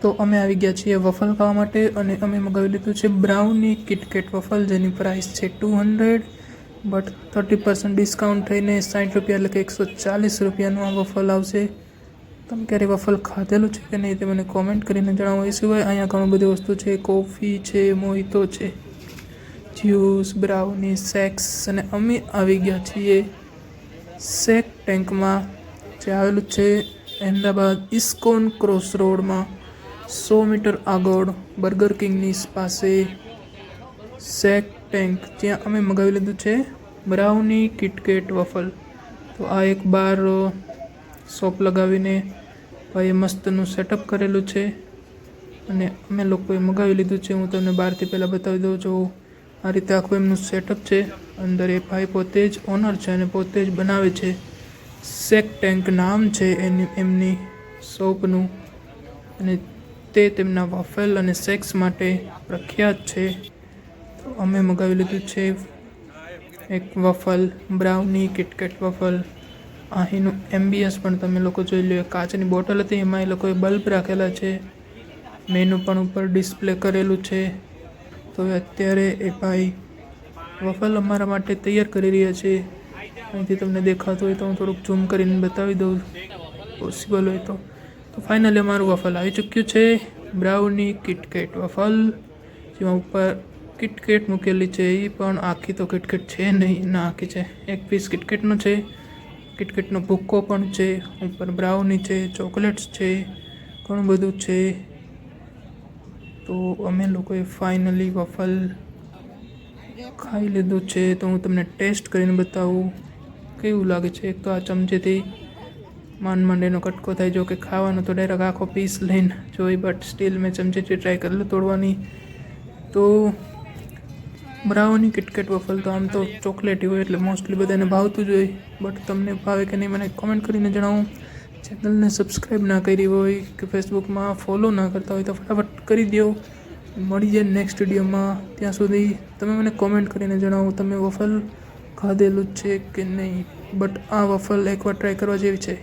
તો અમે આવી ગયા છીએ વફલ ખાવા માટે અને અમે મગાવી લીધું છે બ્રાઉની કિટકેટ વફલ, જેની પ્રાઇસ છે 200, બટ 30% ડિસ્કાઉન્ટ થઈને 60 રૂપિયા એટલે કે 140 રૂપિયાનું આ વફલ આવશે. તમે ક્યારે વફલ ખાધેલું છે કે નહીં તે મને કોમેન્ટ કરીને જણાવો. એ સિવાય અહીંયા ઘણું બધી વસ્તુ છે, કોફી છે, મોહિતો છે, જ્યુસ, બ્રાઉની, શેક્સ, અને અમે આવી ગયા છીએ શેક ટેન્કમાં, જે આવેલું છે અહેમદાબાદ ઇસ્કોન ક્રોસ રોડમાં 100 મીટર આગળ બર્ગર કિંગની પાસે શેક ટેન્ક, જ્યાં અમે મગાવી લીધું છે બ્રાઉની કિટકેટ વફલ. તો આ એક બાર શોપ લગાવીને ભાઈએ મસ્તનું સેટઅપ કરેલું છે અને અમે લોકોએ મગાવી લીધું છે. હું તમને બહારથી પહેલાં બતાવી દઉં છું. આ રીતે આખું એમનું સેટઅપ છે. અંદર એ ભાઈ પોતે જ ઓનર છે અને પોતે જ બનાવે છે. શેક ટેન્ક નામ છે એમની શોપનું અને તે તેમના વફલ અને શેક્સ માટે પ્રખ્યાત છે. તો અમે મગાવી લીધું છે એક વફલ, બ્રાઉની કિટકેટ વફલ. અહીંનું એમ્બિયન્સ પણ તમે લોકો જોઈ લો. કાચની બોટલ હતી, એમાં એ લોકોએ બલ્બ રાખેલા છે. મેનુ પણ ઉપર ડિસ્પ્લે કરેલું છે. તો અત્યારે એ ભાઈ વફલ અમારા માટે તૈયાર કરી રહ્યા છે. અહીંથી તમને દેખાતું હોય તો હું થોડુંક ઝૂમ કરીને બતાવી દઉં, પોસિબલ હોય તો. ફાઇનલી અમારું વફલ આવી ચૂક્યું છે, બ્રાઉની કિટકેટ વફલ, જેમાં ઉપર કિટકેટ મૂકેલી છે. એ પણ આખી તો કિટકેટ છે નહીં, ના આખી છે, એક પીસ કિટકેટનો છે. કિટકેટનો ભૂક્કો પણ છે, ઉપર બ્રાઉની છે, ચોકલેટ્સ છે, ઘણું બધું છે. તો અમે લોકોએ ફાઇનલી વફલ ખાઈ લીધું છે. તો હું તમને ટેસ્ટ કરીને બતાવું કેવું લાગે છે. એક તો આ ચમચીથી માંડ એનો કટકો થાય, જો કે ખાવાનો તો ડાયરેક્ટ આખો પીસ લઈને જોઈ, બટ સ્ટીલ મેં ચમચીથી ટ્રાય કરેલું તોડવાની. તો બ્રાઉની કિટકેટ વફલ તો આમ તો ચોકલેટી હોય એટલે મોસ્ટલી બધાને ભાવતું જ હોય, બટ તમને ભાવે કે નહીં મને કોમેન્ટ કરીને જણાવો. ચેનલને સબસ્ક્રાઈબ ના કરી હોય કે ફેસબુકમાં ફોલો ના કરતા હોય તો ફટાફટ કરી દો. મળી જાય નેક્સ્ટ વિડીયોમાં. ત્યાં સુધી તમે મને કોમેન્ટ કરીને જણાવો તમે વફલ ખાધેલું છે કે નહીં. બટ આ વફલ એકવાર ટ્રાય કરવા જેવી છે.